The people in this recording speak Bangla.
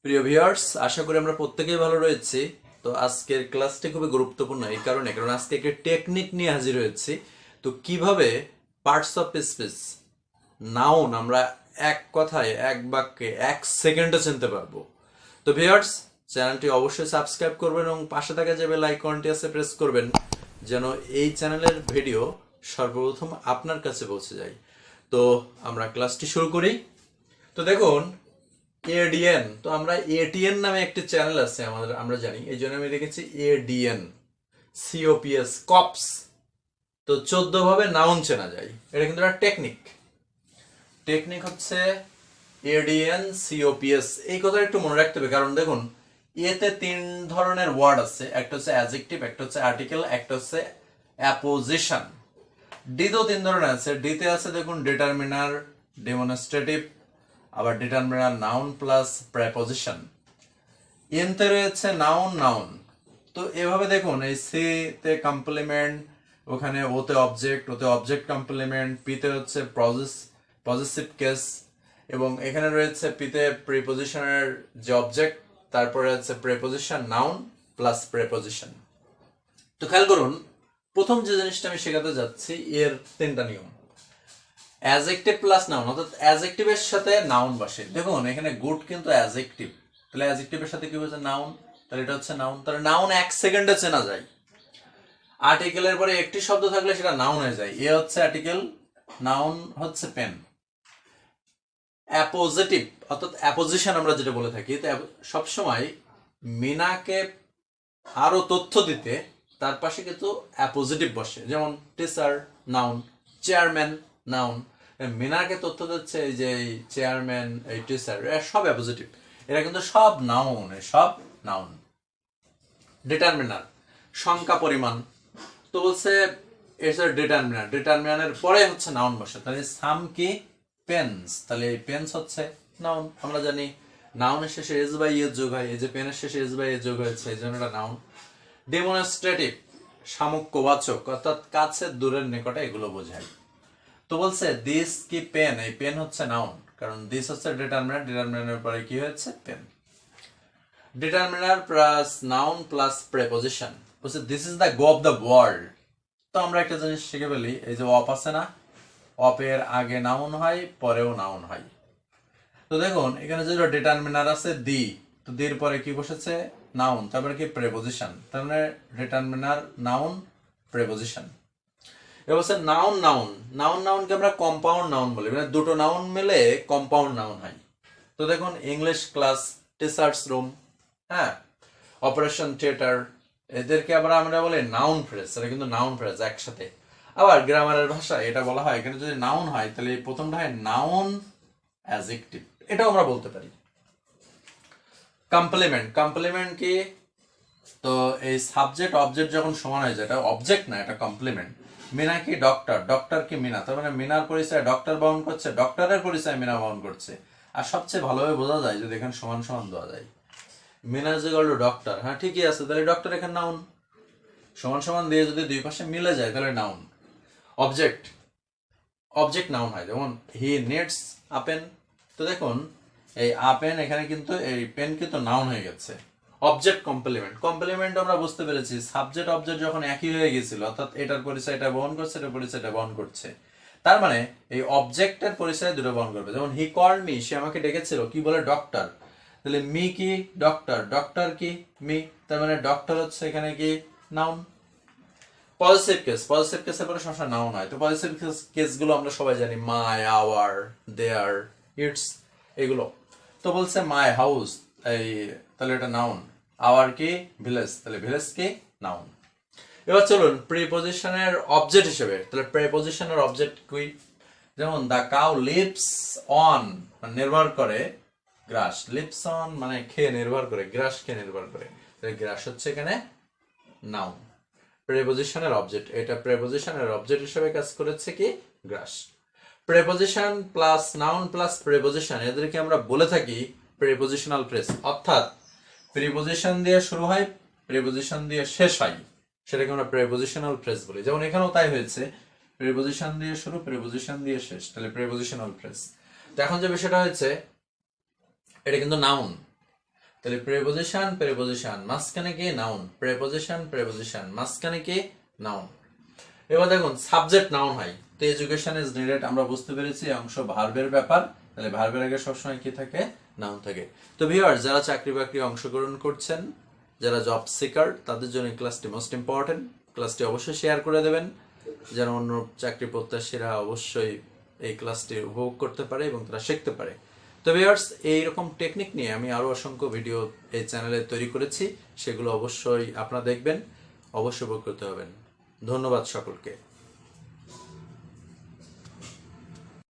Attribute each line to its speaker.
Speaker 1: প্রিয় ভিউয়ার্স, আশা করি আমরা প্রত্যেকেই ভালো রয়েছি। তো আজকের ক্লাসটি খুবই গুরুত্বপূর্ণ এই কারণে, কারণ আজকে একটি টেকনিক নিয়ে হাজির হয়েছি। তো কিভাবে পার্টস অফ স্পিচ নাউন আমরা এক কথায়, এক বাক্যে, এক সেকেন্ডে চিনতে পারবো। তো ভিউয়ার্স, চ্যানেলটি অবশ্যই সাবস্ক্রাইব করবেন এবং পাশে থাকা যে বেল আইকনটি আছে প্রেস করবেন, যেন এই চ্যানেলের ভিডিও সর্বপ্রথম আপনার কাছে পৌঁছে যায়। তো আমরা ক্লাসটি শুরু করি। তো দেখুন, এডিএন, তো আমরা এটিএন নামে একটি চ্যানেল আছে আমাদের, আমরা জানি, এই জন্য আমি রেখেছি এডিএন সিওপিএস কপস। তো 14 ভাবে নাউন চেনা যায়, এটা কিন্তু একটা টেকনিক হচ্ছে এডিএন সিওপিএস। এই কথা একটু মনে রাখতে হবে, কারণ দেখুন এতে 3 ধরনের ওয়ার্ড আছে, একটা হচ্ছে অ্যাডজেক্টিভ, একটা হচ্ছে আর্টিকেল, একটা হচ্ছে অ্যাপোজিশন। ডিতেও 3 ধরনের আছে। ডিতে আছে দেখুন ডিটারমিনার, ডেমনস্ট্রেটিভ, আবার ডিটারমিনার নাউন প্লাস প্রেপোজিশন। এনতে রয়েছে নাউন। তো এভাবে দেখুন, এই সি তে কমপ্লিমেন্ট, ওখানে ওতে অবজেক্ট কমপ্লিমেন্ট, পিতে হচ্ছে পজিটিভ কেস, এবং এখানে রয়েছে পিতে প্রিপোজিশনের যে অবজেক্ট, তারপরে হচ্ছে প্রেপোজিশন নাউন প্লাস প্রেপোজিশন। তো খেয়াল করুন, প্রথম যে জিনিসটা আমি শেখাতে যাচ্ছি এর 3টা নিয়ম। অ্যাডজেক্টিভ প্লাস নাউন, অর্থাৎ অ্যাডজেক্টিভের সাথে নাউন বসে। দেখুন এখানে গুড কিন্তু অ্যাডজেক্টিভ, তাহলে অ্যাডজেক্টিভের সাথে কি হচ্ছে নাউন, তাহলে এটা হচ্ছে নাউন। তাহলে নাউন 1 সেকেন্ডে চেনা যায়। আর্টিকেলের পরে একটি শব্দ থাকলে সেটা নাউন হয়ে যায়। এ হচ্ছে আর্টিকেল, নাউন হচ্ছে পেন। অ্যাপোজিটিভ অর্থাৎ অ্যাপোজিশন আমরা যেটা বলে থাকি, সবসময় মিনাকে আরো তথ্য দিতে তার পাশে কিন্তু অ্যাপোজিটিভ বসে। যেমন টিচার নাউন, চেয়ারম্যান নাউন। মিনাকে তথ্য দিচ্ছে এই যে চেয়ারম্যান, এই টিচার, এরা সব অ্যাপোজিটিভ, এরা কিন্তু সব নাউন। ডিটারমিনার সংখ্যা, পরিমাণ। তো বলছে এটা ডিটারমিনারের পরে হচ্ছে নাউন বসে। তাহলে সাম কি পেন্স, তাহলে এই পেন্স হচ্ছে নাউন। আমরা জানি নাউনের শেষে এস বাই এ যোগ হয়, এই যে পেনের শেষে এস বাই এ যোগ হয়েছে, এই জন্য এটা নাউন। ডেমনস্ট্রেটিভ সামগ্যবাচক, অর্থাৎ কাছে দূরের নিকটে, এগুলো বোঝায়। তো বলছে দিস কি পেন, এই পেন হচ্ছে নাউন, কারণ দিস হচ্ছে ডিটারমিনারের পরে কি হয়েছে pen. Determiner plus noun plus preposition. বলছে this is the go of the world. তো আমরা একটা জিনিস শিখে ফেলি, এই যে অপ আছে না, অপের আগে নাউন হয়, পরেও নাউন হয়। তো দেখুন এখানে যে ডিটারমিনার আছে দি, তো দির পরে কি বসেছে নাউন, তারপরে কি প্রেপোজিশন, তার মানে ডিটারমিনার নাউন প্রেপোজিশন। এবার হচ্ছে নাউনকে আমরা কম্পাউন্ড নাউন বলি, মানে দুটো নাউন মিলে কম্পাউন্ড নাউন হয়। তো দেখুন ইংলিশ ক্লাস, টিচার্স রুম, হ্যাঁ, অপারেশন থিয়েটার, এদেরকে আবার আমরা বলি নাউন ফ্রেজ। এটা কিন্তু নাউন ফ্রেজ একসাথে। আবার গ্রামারের ভাষায় এটা বলা হয়, এখানে যদি নাউন হয় তাহলে প্রথমটা হয় নাউন অ্যাডজেক্টিভ, এটাও আমরা বলতে পারি। কমপ্লিমেন্ট কি, তো এই সাবজেক্ট অবজেক্ট যখন সমান হয়ে যায়, এটা অবজেক্ট না, এটা কমপ্লিমেন্ট। মিনা কি ডক্টর কি মিনা, তার মানে মিনার পরিচয় ডক্টর বহন করছে, ডক্টরের পরিচয় মিনা বহন করছে। আর সবচেয়ে ভালোভাবে বোঝা যায় যদি এখানে সমান সমান দেওয়া যায়। Meena is equal to doctor, হ্যাঁ ঠিকই আছে, তাহলে ডক্টর এখানে নাউন। সমান সমান দিয়ে যদি দুই পাশে মিলে যায় তাহলে নাউন। অবজেক্ট নাউন হয়, যেমন হি নিডস আ পেন। তো দেখুন এই আ পেন, এখানে কিন্তু এই পেন কিন্তু নাউন হয়ে গেছে। অবজেক্ট কমপ্লিমেন্ট আমরা বুঝতে পেরেছি, সাবজেক্ট অবজেক্ট যখন একই হয়ে গেছিল, অর্থাৎ এটার পরিচয় এটা বহন করছে, এটার পরিচয় এটা বহন করছে, তার মানে এই অবজেক্টের পরিচয় দুটো বহন করবে। যেমন হি কল্ড মি, সে আমাকে ডেকেছিল, কি বলে ডক্টর, তাহলে মি কি ডক্টর কি মি, তার মানে ডক্টর হচ্ছে এখানে কি নাউন। পজিটিভ কেসের পরে সবসময় নাউন হয়। তো পজিটিভ কেসগুলো আমরা সবাই জানি, মাই, আওয়ার, দেয়ার, ইটস, এগুলো। তো বলছে মাই হাউস, এই তাহলে এটা নাউন। আওয়ার কি ভিলেজ, তাহলে ভিলেজ কি নাউন। এবার চলুন প্রিপোজিশনের অবজেক্ট হিসেবে, তাহলে প্রিপোজিশনের অবজেক্ট কি, যেমন দ্য কাউ লিভস অন, মানে নির্ভর করে, গ্রাস, লিভস অন মানে খেয়ে নির্ভর করে, গ্রাস খেয়ে নির্ভর করে, তাহলে গ্রাস হচ্ছে এখানে নাউন। প্রেপোজিশনের অবজেক্ট, এটা প্রেপোজিশনের অবজেক্ট হিসেবে কাজ করেছে কি grass. Preposition plus noun plus preposition, এদেরকে আমরা বলে থাকি প্রেপোজিশনাল ফ্রেজ, অর্থাৎ প্রিপোজিশন দিয়ে শুরু হয়, প্রিপোজিশন দিয়ে শেষ হয়, সেটাকে আমরা প্রেপোজিশনাল ফ্রেজ বলি। যেমন এখানেও তাই হয়েছে, প্রিপোজিশন দিয়ে শুরু, প্রিপোজিশন দিয়ে শেষ, তাহলে প্রেপোজিশনাল ফ্রেজ। তো এখন যে বিষয়টা হয়েছে, এটা কিন্তু নাউন। তাহলে প্রেপোজিশন প্রেপোজিশন মাঝখানে কে নাউন, প্রেপোজিশন প্রেপোজিশন মাঝখানে কে নাউন। এবার দেখুন সাবজেক্ট নাউন হয়, তো এডুকেশন ইজ নিডেড আমরা বুঝতে পেরেছি অংশ ভার্বের ব্যাপার, তাহলে ভার্বের আগে সবসময় কি থাকে, নাউন থাকে। তো ভিউয়ার্স যারা চাকরি বাকরি অংশগ্রহণ করছেন, যারা জব সিকার, তাদের জন্য এই ক্লাসটি মোস্ট ইম্পর্টেন্ট। ক্লাসটি অবশ্যই শেয়ার করে দেবেন যেন অন্য চাকরি প্রত্যাশীরা অবশ্যই এই ক্লাসটি উপভোগ করতে পারে এবং তারা শিখতে পারে। তো ভিউয়ার্স এইরকম টেকনিক নিয়ে আমি আরো অসংখ্য ভিডিও এই চ্যানেলে তৈরি করেছি, সেগুলো অবশ্যই আপনারা দেখবেন, অবশ্যই উপকৃত হবেন। ধন্যবাদ সকলকে।